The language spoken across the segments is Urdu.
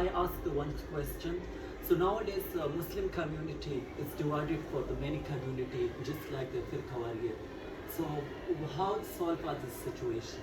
I ask the one question. So nowadays, Muslim community is divided for the many community, just like the Firqawariyat. So how solve this situation?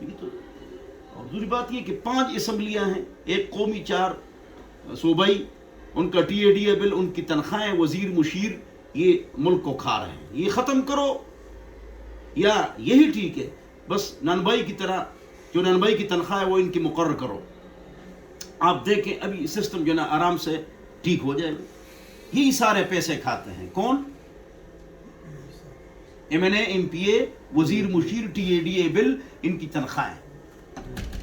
یہ تو اور دوسری بات یہ کہ 5 اسمبلیاں ہیں، ایک قومی 4 صوبائی، ان کا ٹی اے ڈی اے بل، ان کی تنخواہیں، وزیر مشیر، یہ ملک کو کھا رہے ہیں. یہ ختم کرو یا یہی ٹھیک ہے بس نانبائی کی طرح جو نانبائی کی تنخواہ ہے وہ ان کی مقرر کرو. آپ دیکھیں ابھی سسٹم جو نا آرام سے ٹھیک ہو جائے گا. یہی سارے پیسے کھاتے ہیں کون؟ ایم این اے، ایم پی اے، وزیر مشیر، ٹی اے ڈی اے بل، ان کی تنخواہیں.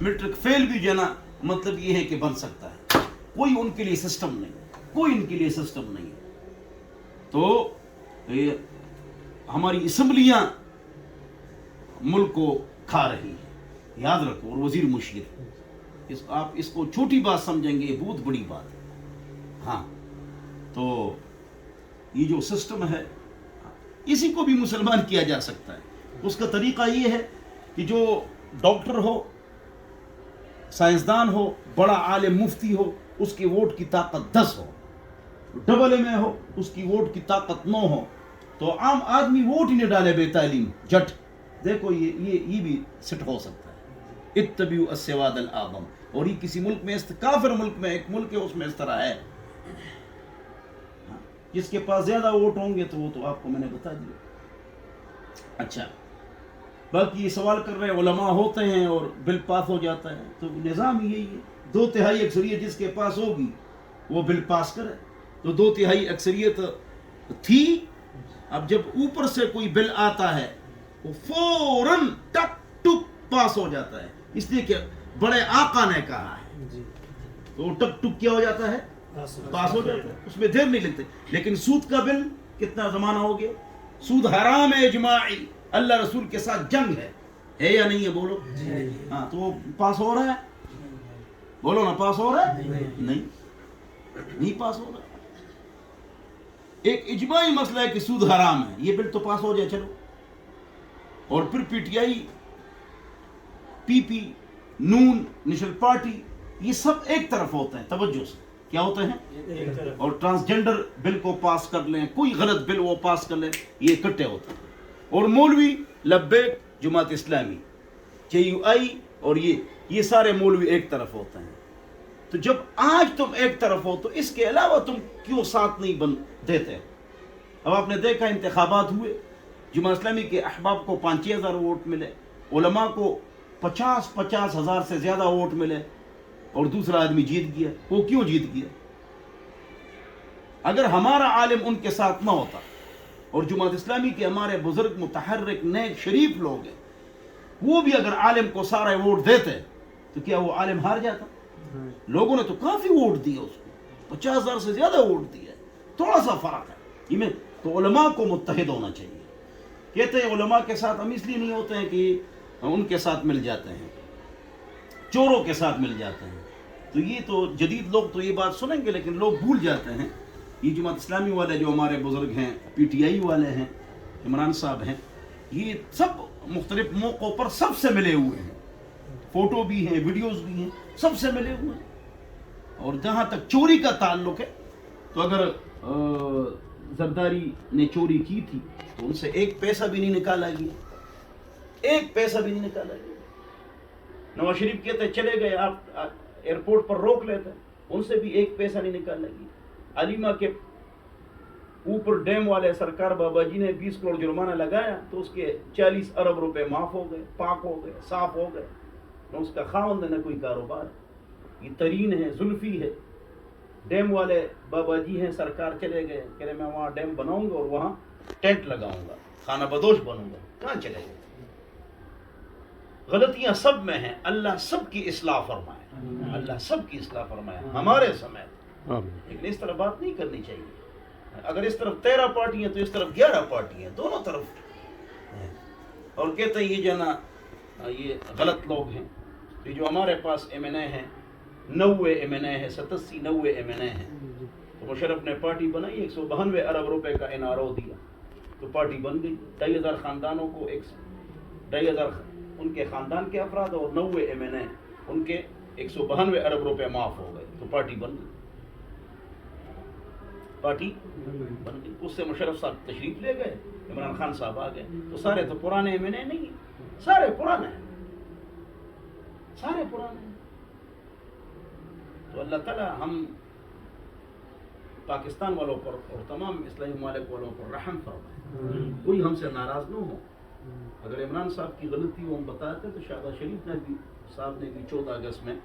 میٹرک فیل بھی جو ہے نا مطلب یہ ہے کہ بن سکتا ہے. کوئی ان کے لیے سسٹم نہیں، کوئی ان کے لیے سسٹم نہیں. تو یہ ہماری اسمبلیاں ملک کو کھا رہی ہیں، یاد رکھو. اور وزیر مشیر، آپ اس کو چھوٹی بات سمجھیں گے، یہ بہت بڑی بات ہے. ہاں تو یہ جو سسٹم ہے اسی کو بھی مسلمان کیا جا سکتا ہے. اس کا طریقہ یہ ہے کہ جو ڈاکٹر ہو، سائنسدان ہو، بڑا عالم مفتی ہو، اس کی ووٹ کی طاقت 10 ہو. ڈبل ایم اے ہو، اس کی ووٹ کی طاقت 9 ہو. تو عام آدمی ووٹ ہی نہیں ڈالے بے تعلیم جٹ. دیکھو یہ بھی سٹ ہو سکتا ہے. اتبعوا السواد الاعظم. اور یہ کسی ملک میں کافر ملک میں ایک ملک ہے اس میں اس طرح ہے. جس کے پاس زیادہ ووٹ ہوں گے تو وہ تو آپ کو میں نے بتا دیا. اچھا باقی یہ سوال کر رہے ہیں علماء ہوتے ہیں اور بل پاس ہو جاتا ہے. تو نظام یہی ہے 2/3 اکثریت جس کے پاس ہوگی وہ بل پاس کرے. تو 2/3 اکثریت تھی. اب جب اوپر سے کوئی بل آتا ہے وہ فوراً ٹک ٹک پاس ہو جاتا ہے، اس لیے کہ بڑے آقا نے کہا ہے. تو ٹک ٹک کیا ہو جاتا ہے؟ پاس ہو جاتا ہے. اس میں دیر نہیں لگتے. لیکن سود کا بل کتنا زمانہ ہو گیا؟ سود حرام ہے اجماعی، اللہ رسول کے ساتھ جنگ ہے یا نہیں ہے؟ بولو. ہاں تو وہ پاس ہو رہا ہے؟ بولو نا، پاس ہو رہا ہے؟ نہیں پاس ہو رہا. ایک اجماعی مسئلہ ہے کہ سود حرام ہے، یہ بل تو پاس ہو جائے چلو. اور پھر P T I, P P, نون، نیشنل پارٹی، یہ سب ایک طرف ہوتے ہیں. توجہ سے کیا ہوتے ہیں؟ اور ٹرانسجنڈر بل کو پاس کر لیں، کوئی غلط بل وہ پاس کر لیں، یہ اکٹھے ہوتے ہیں. اور مولوی لبیک، جماعت اسلامی، جے یو آئی، اور یہ سارے مولوی ایک طرف ہوتے ہیں. تو جب آج تم ایک طرف ہو تو اس کے علاوہ تم کیوں ساتھ نہیں دیتے؟ اب آپ نے دیکھا انتخابات ہوئے، جماعت اسلامی کے احباب کو 5-6 ہزار ووٹ ملے، علماء کو 50 ہزار سے زیادہ ووٹ ملے، اور دوسرا آدمی جیت گیا. وہ کیوں جیت گیا؟ اگر ہمارا عالم ان کے ساتھ نہ ہوتا، اور جماعت اسلامی کے ہمارے بزرگ متحرک نیک شریف لوگ ہیں، وہ بھی اگر عالم کو سارے ووٹ دیتے تو کیا وہ عالم ہار جاتا؟ لوگوں نے تو کافی ووٹ دیا اس کو، 50 ہزار سے زیادہ ووٹ دیا. تھوڑا سا فرق ہے. تو علماء کو متحد ہونا چاہیے. کہتے ہیں علماء کے ساتھ ہم اس لیے نہیں ہوتے ہیں کہ ان کے ساتھ مل جاتے ہیں، چوروں کے ساتھ مل جاتے ہیں. تو یہ تو جدید لوگ تو یہ بات سنیں گے لیکن لوگ بھول جاتے ہیں. یہ جماعت اسلامی والے جو ہمارے بزرگ ہیں، پی ٹی آئی والے ہیں، عمران صاحب ہیں، یہ سب مختلف موقعوں پر سب سے ملے ہوئے ہیں. فوٹو بھی ہیں، ویڈیوز بھی ہیں، سب سے ملے ہوئے ہیں. اور جہاں تک چوری کا تعلق ہے تو اگر زرداری نے چوری کی تھی تو ان سے 1 پیسہ بھی نہیں نکالا گیا، 1 پیسہ بھی نہیں نکالا گیا. نواز شریف کہتے چلے گئے، آپ ایئرپورٹ پر روک لیتے، ان سے بھی 1 پیسہ نہیں نکالا گیا. علیمہ کے اوپر ڈیم والے سرکار بابا جی نے 20 کروڑ جرمانہ لگایا تو اس کے 40 ارب روپے معاف ہو گئے، پاک ہو گئے، صاف ہو گئے. نہ اس کا خاوند نہ کوئی کاروبار. یہ ترین ہے، زلفی ہے. ڈیم والے بابا جی ہیں، سرکار چلے گئے، کہہ رہے میں وہاں ڈیم بناؤں گا اور وہاں ٹینٹ لگاؤں گا، خانہ بدوش بنوں گا. کہاں چلے گئے؟ غلطیاں سب میں ہیں. اللہ سب کی اصلاح فرمائے، اللہ سب کی اصلاح فرمائے ہمارے سمیت. لیکن اس طرح بات نہیں کرنی چاہیے. اگر اس طرف 13 پارٹی ہیں تو اس طرف 11 پارٹی ہیں، دونوں طرف. اور کہتے ہیں یہ جو نا یہ غلط لوگ ہیں. یہ جو ہمارے پاس ایم این اے ہیں، 90 ایم این اے ہے، 87-90 ایم این اے ہیں. تو مشرف نے پارٹی بنائی، 192 ارب روپے کا این آر او دیا تو پارٹی بن گئی. 2,500 خاندانوں کو 2,500 ان کے خاندان کے افراد اور 90 ایم این اے ان کے 192 ارب روپے معاف ہو گئے تو پارٹی بن گئی. پارٹی بن گئی. اس سے مشرف صاحب تشریف لے گئے، عمران خان صاحب آ گئے. تو سارے تو پرانے ایم این اے نہیں ہیں، سارے پرانے ہیں. سارے پرانے ہیں. تو اللہ تعالیٰ ہم پاکستان والوں پر اور تمام اسلامی ممالک والوں پر رحم فرمائے, کوئی ہم سے ناراض نہ ہو. اگر عمران صاحب کی غلطی وہ ہم بتاتے تو شہباز شریف صاحب نے بھی 14 اگست میں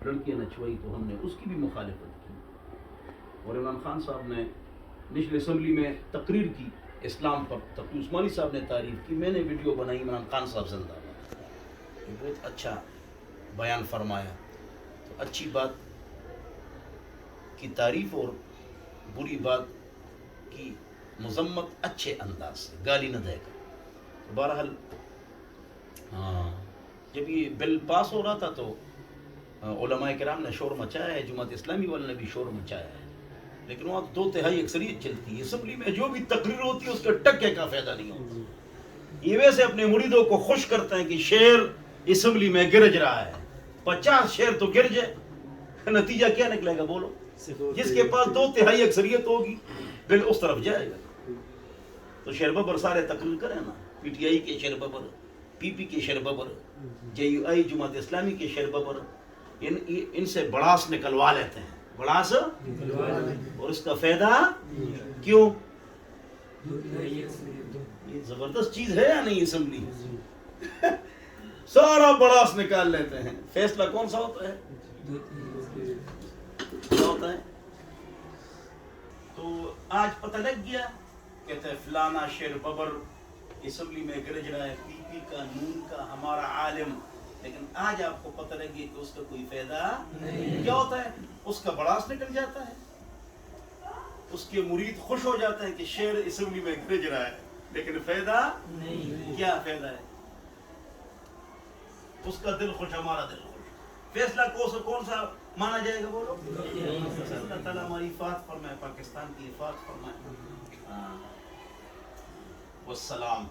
لڑکیاں نچوائی تو ہم نے اس کی بھی مخالفت کی, اور عمران خان صاحب نے نیشنل اسمبلی میں تقریر کی اسلام پر, تقی عثمانی صاحب نے تعریف کی, میں نے ویڈیو بنائی, عمران خان صاحب زندہ باد, بہت اچھا بیان فرمایا. تو اچھی بات کی تعریف اور بری بات کی مذمت اچھے انداز سے, گالی نہ دے کر. تو بہرحال جب یہ بل پاس ہو رہا تھا تو علماء کرام نے شور مچایا ہے, جماعت اسلامی والوں نے بھی شور مچایا ہے, لیکن وہاں 2/3 اکثریت چلتی ہے. اسمبلی میں جو بھی تقریر ہوتی ہے اس کا ٹکے کا فائدہ نہیں ہوتا. یہ ویسے اپنے مریدوں کو خوش کرتے ہیں کہ شیر اسمبلی میں گرج رہا ہے, 50 شیر تو گر جائے, نتیجہ کیا نکلے گا بولو؟ جس کے پاس 2/3 اکثریت ہوگی بل اس طرف جائے گا. تو شیر ببر سارے تقریر کریں نا, پی ٹی آئی کے شیر ببر, پی پی کے شیر ببر, جے یو آئی جماعت اسلامی کے شیر ببر, ان سے بڑاس نکلوا لیتے ہیں, بڑاس, اور اس کا فائدہ کیوں؟ یہ زبردست چیز ہے یا نہیں اسمبلی؟ سارا بڑاس نکال لیتے ہیں. فیصلہ کون سا ہوتا ہے؟ کیا ہوتا ہے؟ تو آج پتہ لگ گیا, کہتے ہیں فلانا شیر ببر اسمبلی میں گرج رہا ہے, پی پی کا, نون کا, ہمارا عالم. لیکن آج آپ کو پتہ لگ گیا کہ اس کا کوئی فائدہ نہیں. کیا ہوتا ہے؟ اس کا بڑاس نکل جاتا ہے, اس کے مرید خوش ہو جاتے ہیں کہ شیر اسمبلی میں گرج رہا ہے, لیکن فائدہ نہیں. کیا فائدہ ہے؟ اس کا دل خوش, ہمارا دل خوش. فیصلہ کون سا مانا جائے گا بولو؟ اللہ تعالیٰ ہماری حفاظت فرمائے, پاکستان کی حفاظت فرمائے. والسلام.